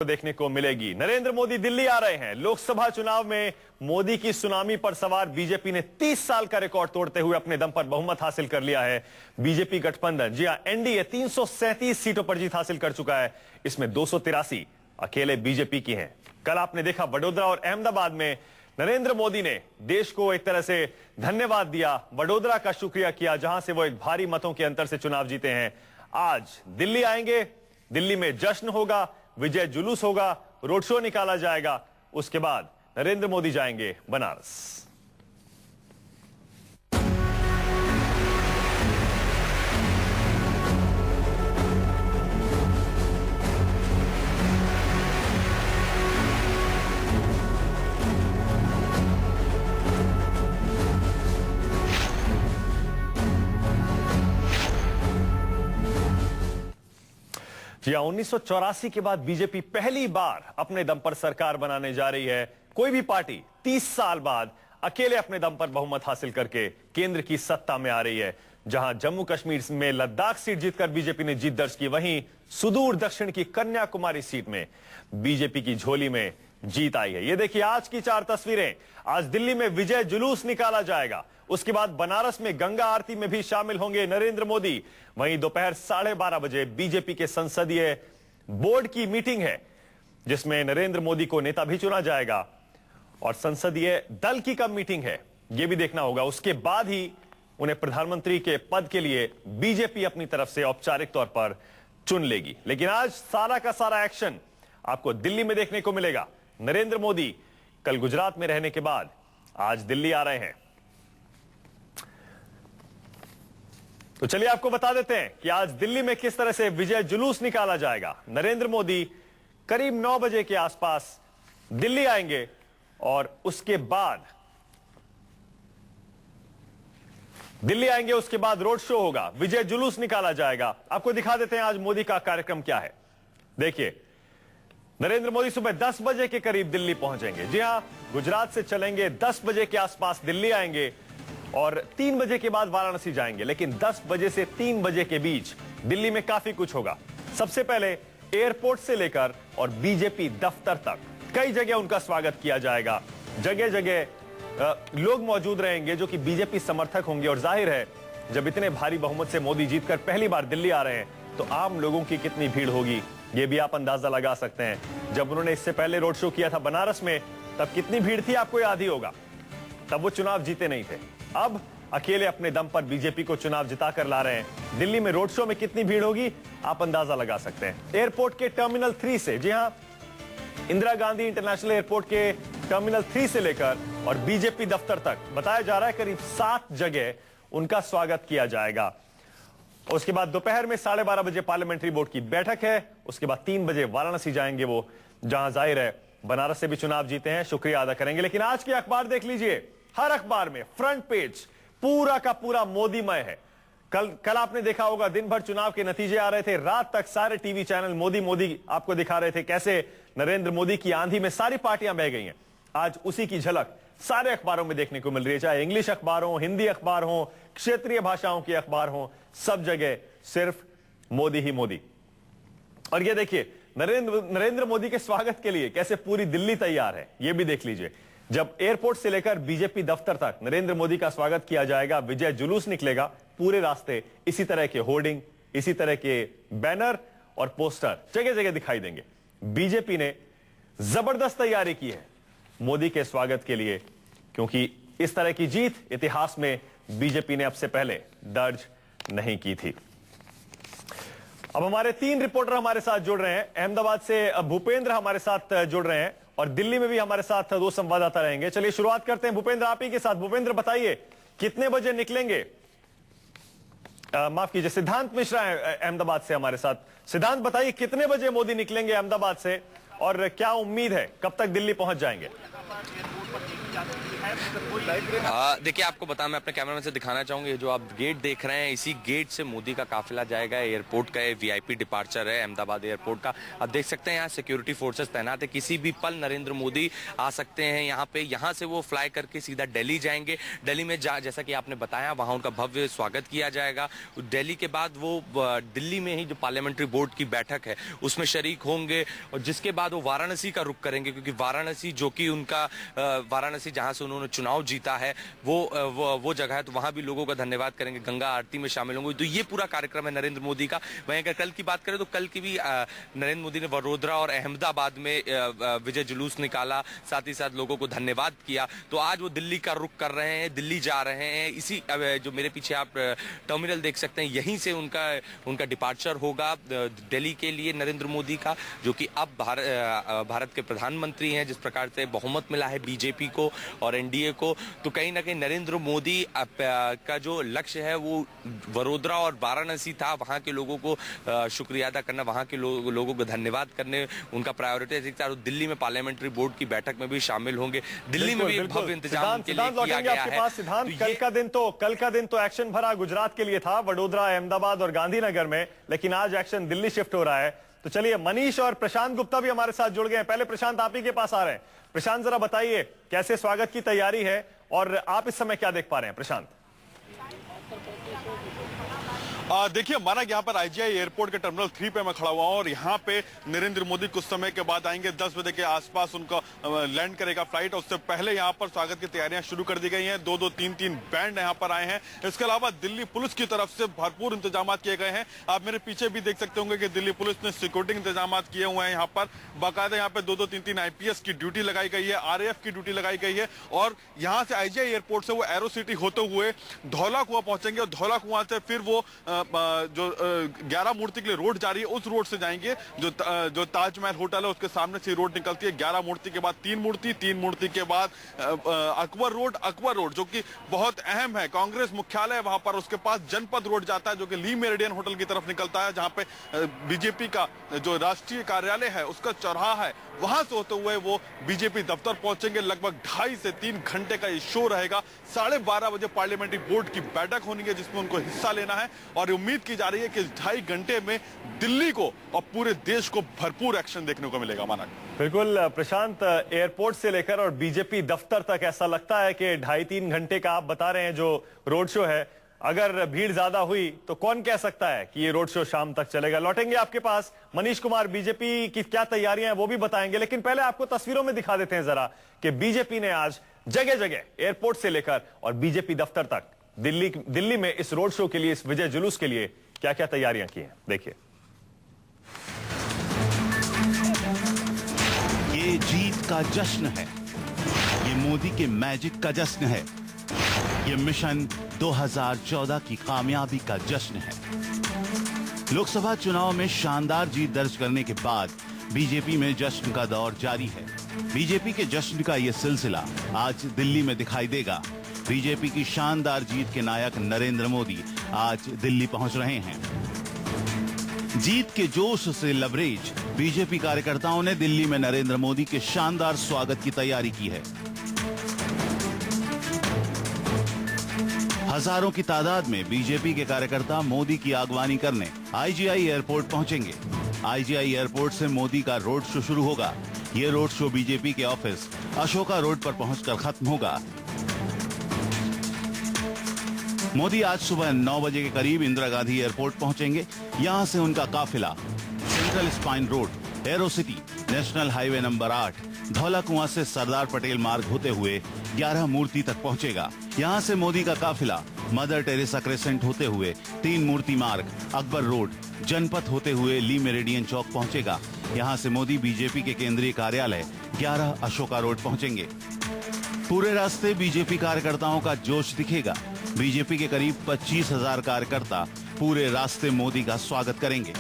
देखने को मिलेगी। नरेंद्र मोदी दिल्ली आ रहे हैं। लोकसभा चुनाव में मोदी की सुनामी पर सवार बीजेपी ने 30 साल का रिकॉर्ड तोड़ते हुए अपने दम पर बहुमत हासिल कर लिया है। बीजेपी गठबंधन, जी हां, एनडीए 337 सीटों पर जीत हासिल कर चुका है। इसमें 283 अकेले बीजेपी की हैं। कल आपने देखा वडोदरा और अहमदाबाद में नरेंद्र मोदी ने देश को एक तरह से धन्यवाद दिया, वडोदरा का शुक्रिया किया, जहां से वो एक भारी मतों के अंतर से चुनाव जीते हैं। आज दिल्ली आएंगे, दिल्ली में जश्न होगा, विजय जुलूस होगा, रोड शो निकाला जाएगा। उसके बाद नरेंद्र मोदी जाएंगे बनारस। जी हां, 1984 के बाद बीजेपी पहली बार अपने दम पर सरकार बनाने जा रही है। कोई भी पार्टी 30 साल बाद अकेले अपने दम पर बहुमत हासिल करके केंद्र की सत्ता में आ रही है। जहां जम्मू कश्मीर में लद्दाख सीट जीतकर बीजेपी ने जीत दर्ज की, वहीं सुदूर दक्षिण की कन्याकुमारी सीट में बीजेपी की झोली में जीत आई है। ये देखिए आज की 4 तस्वीरें। आज दिल्ली में विजय जुलूस निकाला जाएगा। उसके बाद बनारस में गंगा आरती में भी शामिल होंगे नरेंद्र मोदी। वहीं दोपहर 12:30 बजे बीजेपी के संसदीय बोर्ड की मीटिंग है, जिसमें नरेंद्र मोदी को नेता भी चुना जाएगा। और संसदीय दल की कब मीटिंग है, यह भी देखना होगा। उसके बाद ही उन्हें प्रधानमंत्री के पद के लिए बीजेपी अपनी तरफ से औपचारिक तौर पर चुन लेगी। लेकिन आज सारा का सारा एक्शन आपको दिल्ली में देखने को मिलेगा। नरेंद्र मोदी कल गुजरात में रहने के बाद आज दिल्ली आ रहे हैं। तो चलिए आपको बता देते हैं कि आज दिल्ली में किस तरह से विजय जुलूस निकाला जाएगा। नरेंद्र मोदी करीब 9 बजे के आसपास दिल्ली आएंगे और उसके बाद रोड शो होगा, विजय जुलूस निकाला जाएगा। आपको दिखा देते हैं आज मोदी का कार्यक्रम क्या है। देखिए, नरेंद्र मोदी सुबह 10 बजे के करीब दिल्ली पहुंचेंगे। जी हां, गुजरात से चलेंगे, 10 बजे के आसपास दिल्ली आएंगे और 3 बजे के बाद वाराणसी जाएंगे। लेकिन 10 बजे से 3 बजे के बीच दिल्ली में काफी कुछ होगा। सबसे पहले एयरपोर्ट से लेकर और बीजेपी दफ्तर तक कई जगह उनका स्वागत किया जाएगा। जगह जगह लोग मौजूद रहेंगे जो कि बीजेपी समर्थक होंगे। और जाहिर है, जब इतने भारी बहुमत से मोदी जीतकर पहली बार दिल्ली आ रहे हैं, तो आम लोगों की कितनी भीड़ होगी, ये भी आप अंदाजा लगा सकते हैं। जब उन्होंने इससे पहले रोड शो किया था बनारस में, तब कितनी भीड़ थी आपको याद ही होगा। तब वो चुनाव जीते नहीं थे। अब अकेले अपने दम पर बीजेपी को चुनाव जिताकर ला रहे हैं। दिल्ली में रोड शो में कितनी भीड़ होगी आप अंदाजा लगा सकते हैं। एयरपोर्ट के टर्मिनल 3 से, जी हां, इंदिरा गांधी इंटरनेशनल एयरपोर्ट के टर्मिनल 3 से लेकर और बीजेपी दफ्तर तक बताया जा रहा है करीब 7 जगह उनका स्वागत किया जाएगा। उसके बाद दोपहर में 12:30 बजे पार्लियामेंट्री बोर्ड की बैठक है। उसके बाद 3 बजे वाराणसी जाएंगे वो, जहां जाहिर है बनारस से भी चुनाव जीते हैं, शुक्रिया अदा करेंगे। लेकिन आज के अखबार देख लीजिए, हर अखबार में फ्रंट पेज पूरा का पूरा मोदीमय है। कल आपने देखा होगा, दिन भर चुनाव के नतीजे आ रहे थे, रात तक सारे टीवी चैनल मोदी मोदी आपको दिखा रहे थे, कैसे नरेंद्र मोदी की आंधी में सारी पार्टियां बह गई हैं। आज उसी की झलक सारे अखबारों में देखने को मिल रही है, चाहे इंग्लिश अखबार हो, हिंदी अखबार हो, क्षेत्रीय भाषाओं के अखबार हो, सब जगह सिर्फ मोदी ही मोदी। और ये देखिए, नरेंद्र मोदी के स्वागत के लिए कैसे पूरी दिल्ली तैयार है, ये भी देख लीजिए। जब एयरपोर्ट से लेकर बीजेपी दफ्तर तक नरेंद्र मोदी का स्वागत किया जाएगा, विजय जुलूस निकलेगा, पूरे रास्ते इसी तरह के होर्डिंग, इसी तरह के बैनर और पोस्टर जगह जगह दिखाई देंगे। बीजेपी ने जबरदस्त तैयारी की है मोदी के स्वागत के लिए, क्योंकि इस तरह की जीत इतिहास में बीजेपी ने अब से पहले दर्ज नहीं की थी। अब हमारे 3 रिपोर्टर हमारे साथ जुड़ रहे हैं। अहमदाबाद से भूपेंद्र हमारे साथ जुड़ रहे हैं और दिल्ली में भी हमारे साथ 2 संवाददाता रहेंगे। चलिए शुरुआत करते हैं भूपेंद्र आप ही के साथ। भूपेंद्र बताइए, कितने बजे निकलेंगे? माफ कीजिए, सिद्धांत मिश्रा है अहमदाबाद से हमारे साथ। सिद्धांत बताइए, कितने बजे मोदी निकलेंगे अहमदाबाद से और क्या उम्मीद है, कब तक दिल्ली पहुंच जाएंगे? देखिए, आपको बताया, मैं अपने कैमरामैन से दिखाना चाहूंगा, ये जो आप गेट देख रहे हैं, इसी गेट से मोदी का काफिला जाएगा। एयरपोर्ट का ये वीआईपी डिपार्चर है अहमदाबाद एयरपोर्ट का। आप देख सकते हैं यहाँ सिक्योरिटी फोर्सेस तैनात है। किसी भी पल नरेंद्र मोदी आ सकते हैं यहाँ पे। यहाँ से वो फ्लाई करके सीधा दिल्ली जाएंगे। दिल्ली में जैसा कि आपने बताया, वहाँ उनका भव्य स्वागत किया जाएगा। दिल्ली के बाद वो दिल्ली में ही जो पार्लियामेंट्री बोर्ड की बैठक है उसमें शरीक होंगे, और जिसके बाद वो वाराणसी का रुख करेंगे, क्योंकि वाराणसी जो कि उनका वाराणसी जहां से उन्होंने चुनाव जीता है वो जगह है, तो वहां भी लोगों का धन्यवाद करेंगे, गंगा आरती में शामिल होंगे। तो ये पूरा कार्यक्रम है नरेंद्र मोदी का। वहीं अगर कल की बात करें तो कल की भी नरेंद्र मोदी ने वडोदरा और अहमदाबाद में विजय जुलूस निकाला, साथ ही साथ लोगों को धन्यवाद किया। तो आज वो दिल्ली का रुख कर रहे हैं, दिल्ली जा रहे हैं। इसी जो मेरे पीछे आप टर्मिनल देख सकते हैं, यहीं से उनका डिपार्चर होगा दिल्ली के लिए नरेंद्र मोदी का, जो कि अब भारत के प्रधानमंत्री हैं। जिस प्रकार से बहुमत मिला है बीजेपी को और एनडीए को, तो कहीं ना कहीं नरेंद्र मोदी का जो लक्ष्य है वो वडोदरा और वाराणसी था। वहां के लोगों को शुक्रिया अदा करना, वहां के लोगों को धन्यवाद करने उनका प्रायोरिटी है। दिल्ली में पार्लियामेंट्री बोर्ड की बैठक में भी शामिल होंगे। दिल्ली में भी भव्य इंतजाम के लिए किया गया है। सिद्धांत, कल का दिन तो एक्शन भरा गुजरात के लिए था, वडोदरा, अहमदाबाद और गांधीनगर में, लेकिन आज एक्शन दिल्ली शिफ्ट हो रहा है। तो चलिए, मनीष और प्रशांत गुप्ता भी हमारे साथ जुड़ गए हैं। पहले प्रशांत, आप ही के पास आ रहे हैं। प्रशांत, जरा बताइए कैसे स्वागत की तैयारी है और आप इस समय क्या देख पा रहे हैं? प्रशांत। देखिए, हमारा यहाँ पर आईजीआई एयरपोर्ट के टर्मिनल 3 पे मैं खड़ा हुआ हूँ और यहाँ पे नरेंद्र मोदी कुछ समय के बाद आएंगे। 10 बजे के आसपास उनका लैंड करेगा फ्लाइट। उससे पहले यहाँ पर स्वागत की तैयारियां शुरू कर दी गई हैं। 2-2, 3-3 बैंड यहाँ पर आए हैं। इसके अलावा दिल्ली पुलिस की तरफ से भरपूर इंतजाम किए गए हैं। आप मेरे पीछे भी देख सकते होंगे कि दिल्ली पुलिस ने सिक्योरिटी इंतजाम किए हुए हैं। यहाँ पर बाकायदा यहाँ पे 2-2, 3-3 आईपीएस की ड्यूटी लगाई गई है, आरएएफ की ड्यूटी लगाई गई है। और यहाँ से आईजीआई एयरपोर्ट से वो एरो सिटी होते हुए धौला कुआं पहुंचेंगे और धौला कुआं से फिर वो जो 11 मूर्ति के लिए रोड जा रही है उस रोड से जाएंगे। जो ताजमहल होटल है उसके सामने से रोड निकलती है। 11 मूर्ति के बाद 3 मूर्ति के बाद अकबर रोड जो कि बहुत अहम है, कांग्रेस मुख्यालय है वहां पर। उसके पास जनपद रोड जाता है जो कि ली मेरिडियन होटल की तरफ निकलता है, जहां पे बीजेपी का जो राष्ट्रीय कार्यालय है उसका चौराहा है। वहां से होते हुए वो बीजेपी दफ्तर पहुंचेंगे। लगभग 2.5 से 3 घंटे का ये शो रहेगा। 12:30 बजे पार्लियामेंट्री बोर्ड की बैठक होनी है जिसमें उनको हिस्सा लेना है और उम्मीद की जा रही है कि 2.5 घंटे में दिल्ली को और पूरे देश को भरपूर एक्शन देखने को मिलेगा। माना बिल्कुल प्रशांत, एयरपोर्ट से लेकर और बीजेपी दफ्तर तक ऐसा लगता है कि 2.5-3 घंटे का आप बता रहे हैं जो रोड शो है। अगर भीड़ ज्यादा हुई तो कौन कह सकता है कि ये रोड शो शाम तक चलेगा? लौटेंगे आपके पास। मनीष कुमार, बीजेपी की क्या तैयारियां हैं वो भी बताएंगे, लेकिन पहले आपको तस्वीरों में दिखा देते हैं जरा कि बीजेपी ने आज जगह जगह एयरपोर्ट से लेकर और बीजेपी दफ्तर तक दिल्ली में इस रोड शो के लिए, इस विजय जुलूस के लिए क्या क्या तैयारियां की हैं। देखिए, ये जीत का जश्न है, ये मोदी के मैजिक का जश्न है, ये मिशन 2014 की कामयाबी का जश्न है। लोकसभा चुनाव में शानदार जीत दर्ज करने के बाद बीजेपी में जश्न का दौर जारी है। बीजेपी के जश्न का ये सिलसिला आज दिल्ली में दिखाई देगा। बीजेपी की शानदार जीत के नायक नरेंद्र मोदी आज दिल्ली पहुंच रहे हैं। जीत के जोश से लबरेज बीजेपी कार्यकर्ताओं ने दिल्ली में नरेंद्र मोदी के शानदार स्वागत की तैयारी की है। हजारों की तादाद में बीजेपी के कार्यकर्ता मोदी की अगवानी करने आईजीआई एयरपोर्ट पहुंचेंगे। आईजीआई एयरपोर्ट से मोदी का रोड शो शुरू होगा। ये रोड शो बीजेपी के ऑफिस अशोका रोड पर पहुंचकर खत्म होगा। मोदी आज सुबह 9 बजे के करीब इंदिरा गांधी एयरपोर्ट पहुंचेंगे। यहां से उनका काफिला central spine road, arrow city, national highway number 8, Dhaula कुआं से सरदार पटेल मार्ग होते हुए 11 मूर्ति तक पहुंचेगा। यहां से मोदी का काफिला मदर टेरेसा क्रेसेंट होते हुए 3 मूर्ति मार्ग, अकबर रोड, जनपथ होते हुए ली मेरिडियन चौक पहुंचेगा। यहां से मोदी बीजेपी के केंद्रीय कार्यालय 11 अशोका रोड पहुंचेंगे। पूरे रास्ते बीजेपी कार्यकर्ताओं का जोश दिखेगा। बीजेपी के करीब 25,000 कार्यकर्ता पूरे रास्ते मोदी का स्वागत करेंगे।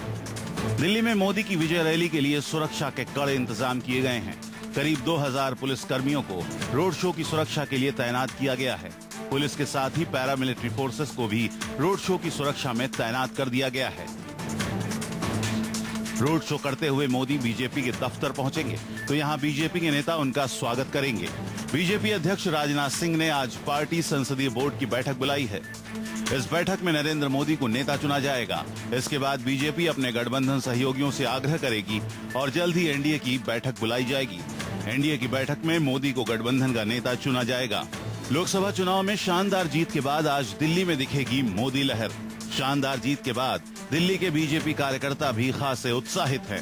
दिल्ली में मोदी की विजय रैली के लिए सुरक्षा के कड़े इंतजाम किए गए हैं। करीब 2,000 पुलिस कर्मियों को रोड शो की सुरक्षा के लिए तैनात किया गया है। पुलिस के साथ ही पैरामिलिट्री फोर्सेस को भी रोड शो की सुरक्षा में तैनात कर दिया गया है। रोड शो करते हुए मोदी बीजेपी के दफ्तर पहुंचेंगे तो यहां बीजेपी के नेता उनका स्वागत करेंगे। बीजेपी अध्यक्ष राजनाथ सिंह ने आज पार्टी संसदीय बोर्ड की बैठक बुलाई है। इस बैठक में नरेंद्र मोदी को नेता चुना जाएगा। इसके बाद बीजेपी अपने गठबंधन सहयोगियों से आग्रह करेगी और जल्द ही एनडीए की बैठक बुलाई जाएगी। एनडीए की बैठक में मोदी को गठबंधन का नेता चुना जाएगा। लोकसभा चुनाव में शानदार जीत के बाद आज दिल्ली में दिखेगी मोदी लहर। शानदार जीत के बाद दिल्ली के बीजेपी कार्यकर्ता भी खासे उत्साहित हैं।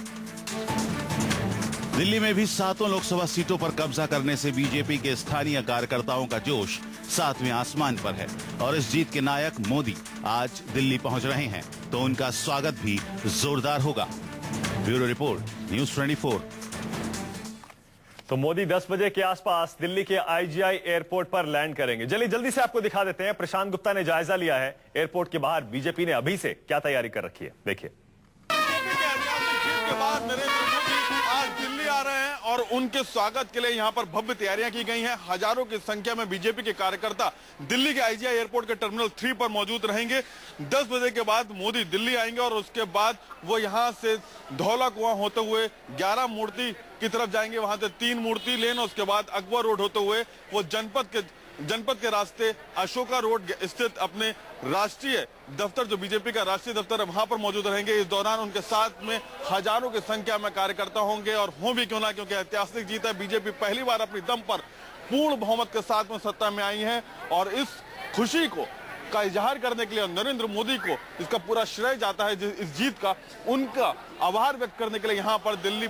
दिल्ली में भी 7 लोकसभा सीटों पर कब्जा करने से बीजेपी के स्थानीय कार्यकर्ताओं का जोश 7वें आसमान पर है और इस जीत के नायक मोदी आज दिल्ली पहुंच रहे हैं तो उनका स्वागत भी जोरदार होगा। Bureau report, news 24। तो मोदी 10 बजे के आसपास दिल्ली के आईजीआई एयरपोर्ट पर लैंड करेंगे। जल्दी से आपको दिखा देते हैं। प्रशांत गुप्ता ने जायजा लिया है एयरपोर्ट के बाहर बीजेपी ने अभी से क्या तैयारी कर रखी है, देखिए। के बाद नरेंद्र मोदी आज दिल्ली आ रहे हैं और उनके स्वागत के लिए यहाँ पर भव्य तैयारियां की गई हैं। हजारों की संख्या में बीजेपी के कार्यकर्ता दिल्ली के आईजीआई एयरपोर्ट के टर्मिनल 3 पर मौजूद रहेंगे। 10 बजे के बाद मोदी दिल्ली आएंगे और उसके बाद वो यहाँ से धौला कुआं होते हुए 11 मूर्ति की तरफ जाएंगे, वहां से 3 मूर्ति लेन, उसके बाद अकबर रोड होते हुए वो जनपद के रास्ते अशोका रोड स्थित अपने राष्ट्रीय दफ्तर, जो बीजेपी का राष्ट्रीय दफ्तर है, वहां पर मौजूद रहेंगे। इस दौरान उनके साथ में हजारों की संख्या में कार्यकर्ता होंगे और हों भी क्यों ना, क्योंकि ऐतिहासिक जीत है। बीजेपी पहली बार अपनी दम पर पूर्ण बहुमत के साथ में सत्ता में आई है और इस खुशी का इजहार करने के लिए नरेंद्र मोदी को इसका पूरा श्रेय जाता है। इस जीत का उनका आभार व्यक्त करने के लिए यहाँ पर दिल्ली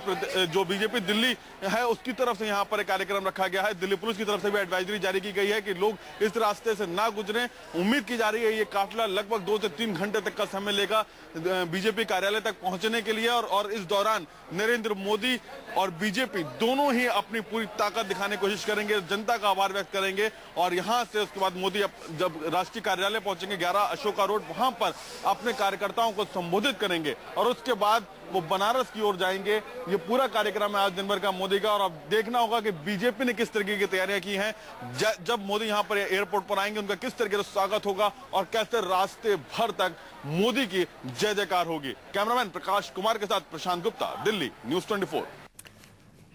जो बीजेपी दिल्ली है उसकी तरफ से यहाँ पर एक कार्यक्रम रखा गया है। दिल्ली पुलिस की तरफ से भी एडवाइजरी जारी की गई है कि लोग इस रास्ते से ना गुजरें। उम्मीद की जा रही है ये काफिला लगभग 2 से 3 घंटे तक का समय लेगा बीजेपी कार्यालय तक पहुंचने के लिए और इस दौरान नरेंद्र मोदी और बीजेपी दोनों ही अपनी पूरी ताकत दिखाने की कोशिश करेंगे, जनता का आभार व्यक्त करेंगे और यहाँ से उसके बाद मोदी जब राष्ट्रीय कार्यालय पहुंचेंगे 11 अशोका रोड, वहां पर अपने कार्यकर्ताओं को संबोधित करेंगे और उसके बाद वो बनारस की ओर जाएंगे। ये पूरा कार्यक्रम है आज दिन भर का मोदी का और अब देखना होगा कि बीजेपी ने किस तरीके की तैयारियां की हैं। जब मोदी यहां पर एयरपोर्ट पर आएंगे उनका किस तरीके से स्वागत होगा और कैसे रास्ते भर तक मोदी की जय जयकार होगी। कैमरामैन प्रकाश कुमार के साथ प्रशांत गुप्ता, दिल्ली, न्यूज़ 24।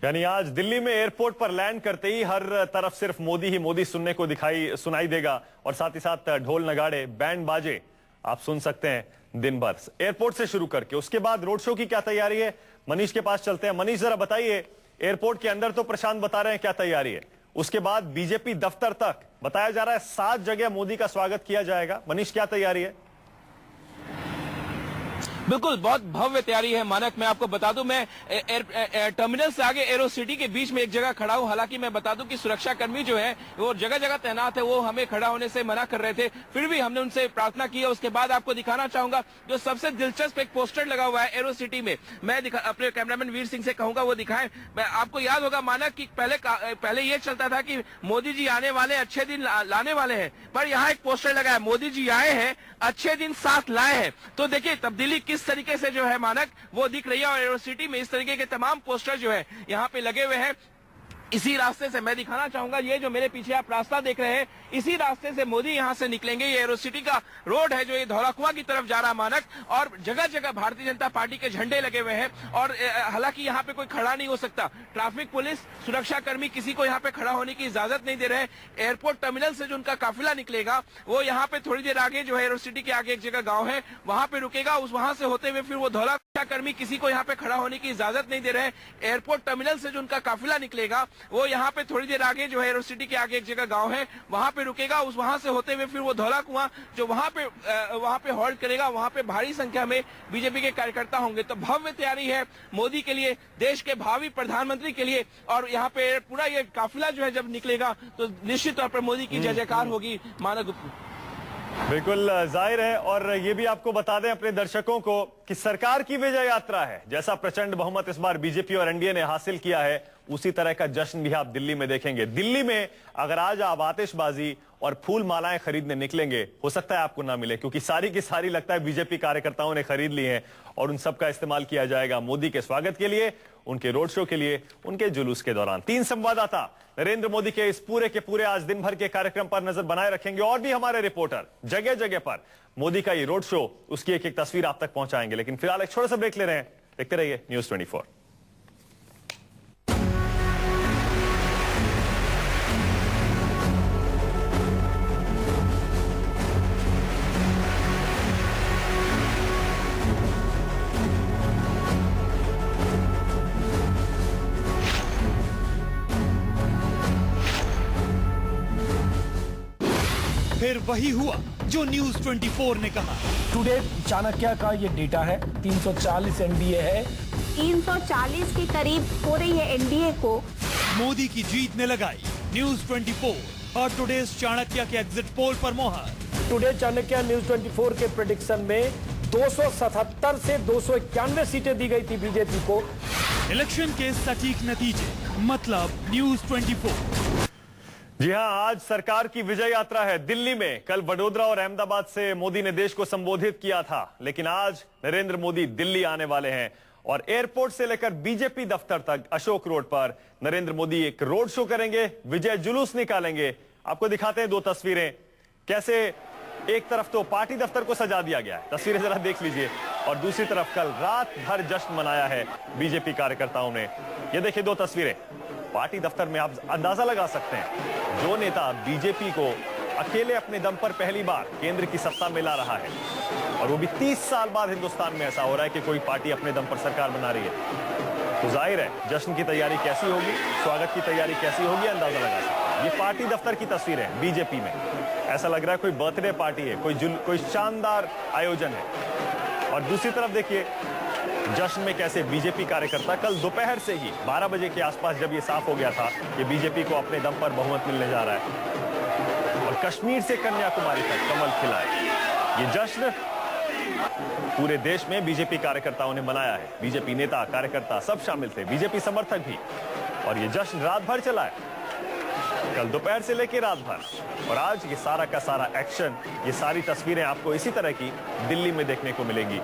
यानी आज दिल्ली में एयरपोर्ट पर लैंड करते ही हर तरफ सिर्फ मोदी ही मोदी सुनने को सुनाई देगा और साथ ही साथ ढोल नगाड़े बैंड बाजे आप सुन सकते हैं दिन भर। एयरपोर्ट से शुरू करके उसके बाद रोड शो की क्या तैयारी है, मनीष के पास चलते हैं। मनीष जरा बताइए, एयरपोर्ट के अंदर तो प्रशांत बता रहे हैं क्या तैयारी है, उसके बाद बीजेपी दफ्तर तक बताया जा रहा है 7 जगह मोदी का स्वागत किया जाएगा। मनीष क्या तैयारी है? बिल्कुल, बहुत भव्य तैयारी है मानक। मैं आपको बता दूं, मैं टर्मिनल से आगे एरो सिटी के बीच में एक जगह खड़ा हूं। हालांकि मैं बता दूं कि सुरक्षा कर्मी जो है वो जगह जगह तैनात है, वो हमें खड़ा होने से मना कर रहे थे, फिर भी हमने उनसे प्रार्थना की है। उसके बाद आपको दिखाना चाहूंगा जो सबसे दिलचस्प एक पोस्टर लगा हुआ है एरो सिटी में। मैं अपने कैमरामैन वीर सिंह से कहूंगा वो दिखाएं। आपको याद होगा मानक की पहले ये चलता था कि मोदी जी आने वाले, अच्छे दिन लाने वाले हैं, पर यहाँ एक पोस्टर लगा है, मोदी जी आए हैं, अच्छे दिन साथ लाए हैं। तो देखिए तब्दीली किस तरीके से जो है मानक वो दिख रही है और एरो सिटी में इस तरीके के तमाम पोस्टर जो है यहाँ पे लगे हुए हैं। इसी रास्ते से मैं दिखाना चाहूंगा, ये जो मेरे पीछे आप रास्ता देख रहे हैं, इसी रास्ते से मोदी यहां से निकलेंगे। ये एरो सिटी का रोड है जो ये धौला कुआं की तरफ जा रहा मानक, और जगह जगह भारतीय जनता पार्टी के झंडे लगे हुए हैं और हालांकि यहाँ पे कोई खड़ा नहीं हो सकता। ट्रैफिक पुलिस, सुरक्षा कर्मी किसी को यहाँ पे खड़ा होने की इजाजत नहीं दे रहे हैं। एयरपोर्ट टर्मिनल से जो उनका काफिला निकलेगा वो यहाँ पे थोड़ी देर आगे जो है एरो सिटी के आगे एक जगह गाँव है वहां पे रुकेगा। वहां से होते हुए फिर वो धौला कर्मी किसी को यहाँ पे खड़ा होने की इजाजत नहीं दे रहे हैं। एयरपोर्ट टर्मिनल से जो उनका काफिला निकलेगा वो यहाँ पे थोड़ी देर आगे जो है एरो सिटी के आगे एक जगह गांव है वहां पे रुकेगा। वहां से होते हुए फिर वो धौला कुआं जो वहां पे हॉल्ट करेगा। वहां पे भारी संख्या में बीजेपी के कार्यकर्ता होंगे। तो भव्य तैयारी है मोदी के लिए, देश के भावी प्रधानमंत्री के लिए। और यहाँ पे पूरा ये काफिला जो है जब निकलेगा तो निश्चित तौर पर मोदी की जय जयकार होगी। मानक बिल्कुल जाहिर है। और ये भी आपको बता दें अपने दर्शकों को कि सरकार की विजय यात्रा है। जैसा प्रचंड बहुमत इस बार बीजेपी और एनडीए ने हासिल किया है उसी तरह का जश्न भी आप दिल्ली में देखेंगे। दिल्ली में अगर आज आप आतिशबाजी और फूल मालाएं खरीदने निकलेंगे, हो सकता है आपको ना मिले, क्योंकि सारी की सारी लगता है बीजेपी कार्यकर्ताओं ने खरीद ली हैं और उन सब का इस्तेमाल किया जाएगा मोदी के स्वागत के लिए, उनके रोड शो के लिए, उनके जुलूस के दौरान। 3 संवाददाता नरेंद्र मोदी के इस पूरे के पूरे आज दिन भर के कार्यक्रम पर नजर बनाए रखेंगे और भी हमारे रिपोर्टर जगह जगह पर मोदी का ये रोड शो, उसकी एक एक तस्वीर आप तक पहुंचाएंगे। लेकिन फिलहाल एक छोटा सा ब्रेक ले रहे हैं, देखते रहिए न्यूज़ 24। फिर वही हुआ जो न्यूज 24 ने कहा। टुडे चाणक्य का ये डेटा है, 340 एनडीए है। 340 के करीब हो रही है एनडीए को। मोदी की जीत ने लगाई न्यूज 24 और टुडेज चाणक्य के एग्जिट पोल पर मोहर। टुडे चाणक्य न्यूज 24 के प्रेडिक्शन में 277 से 291 सीटें दी गई थी बीजेपी को। इलेक्शन के सटीक नतीजे, मतलब न्यूज 24। जी हां, आज सरकार की विजय यात्रा है दिल्ली में। कल वडोदरा और अहमदाबाद से मोदी ने देश को संबोधित किया था, लेकिन आज नरेंद्र मोदी दिल्ली आने वाले हैं और एयरपोर्ट से लेकर बीजेपी दफ्तर तक अशोक रोड पर नरेंद्र मोदी एक रोड शो करेंगे, विजय जुलूस निकालेंगे। आपको दिखाते हैं दो तस्वीरें, कैसे एक तरफ तो पार्टी दफ्तर को सजा दिया गया है, तस्वीरें जरा देख लीजिए, और दूसरी तरफ कल रात भर जश्न मनाया है बीजेपी कार्यकर्ताओं ने। ये देखिए दो तस्वीरें पार्टी दफ्तर में, आप अंदाजा लगा सकते हैं जो नेता बीजेपी को अकेले अपने दम पर पहली बार केंद्र की सत्ता में ला रहा है, और वो भी 30 साल बाद हिंदुस्तान में ऐसा हो रहा है कि कोई पार्टी अपने दम पर सरकार बना रही है, तो जाहिर है जश्न की तैयारी कैसी होगी, स्वागत की तैयारी कैसी होगी, अंदाजा लगा सकते हैं। ये पार्टी दफ्तर की तस्वीर है बीजेपी में, ऐसा लग रहा है कोई बर्थडे पार्टी है, कोई शानदार आयोजन है। और दूसरी तरफ देखिए जश्न में कैसे बीजेपी कार्यकर्ता, कल दोपहर से ही 12 बजे के आसपास जब ये साफ हो गया था कि बीजेपी को अपने दम पर बहुमत मिलने जा रहा है, और कश्मीर से कन्याकुमारी तक कमल खिला है। ये जश्न पूरे देश में बीजेपी कार्यकर्ताओं ने मनाया है, बीजेपी नेता कार्यकर्ता सब शामिल थे, बीजेपी समर्थक भी, और ये जश्न रात भर चला है, कल दोपहर से लेकर रात भर। और आज ये सारा का सारा एक्शन, ये सारी तस्वीरें आपको इसी तरह की दिल्ली में देखने को मिलेंगी।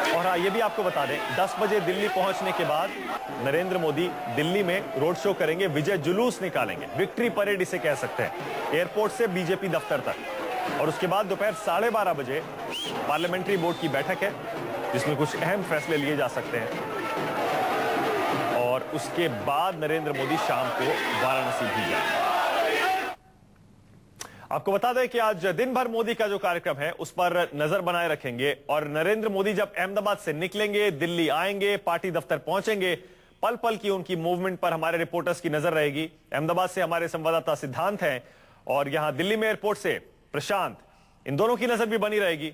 और हाँ, ये भी आपको बता दें 10 बजे दिल्ली पहुंचने के बाद नरेंद्र मोदी दिल्ली में रोड शो करेंगे, विजय जुलूस निकालेंगे, विक्ट्री परेड इसे कह सकते हैं, एयरपोर्ट से बीजेपी दफ्तर तक। और उसके बाद दोपहर 12:30 बजे पार्लियामेंट्री बोर्ड की बैठक है जिसमें कुछ अहम फैसले लिए जा सकते हैं, और उसके बाद नरेंद्र मोदी शाम को वाराणसी भी जाएंगे। आपको बता दें कि आज दिन भर मोदी का जो कार्यक्रम है उस पर नजर बनाए रखेंगे, और नरेंद्र मोदी जब अहमदाबाद से निकलेंगे, दिल्ली आएंगे, पार्टी दफ्तर पहुंचेंगे, पल पल की उनकी मूवमेंट पर हमारे रिपोर्टर्स की नजर रहेगी। अहमदाबाद से हमारे संवाददाता सिद्धांत हैं, और यहां दिल्ली में एयरपोर्ट से प्रशांत, इन दोनों की नजर भी बनी रहेगी।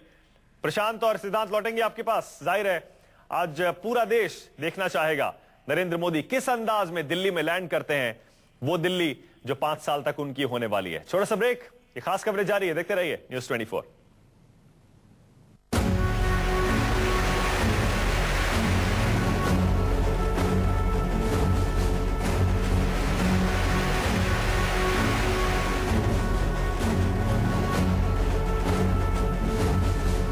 प्रशांत और सिद्धांत लौटेंगे आपके पास। जाहिर है आज पूरा देश देखना चाहेगा नरेंद्र मोदी किस अंदाज में दिल्ली में लैंड करते हैं, वो दिल्ली जो 5 साल तक उनकी होने वाली है। छोटा सा ब्रेक, ये खास कवरेज जारी है, देखते रहिए न्यूज़ 24।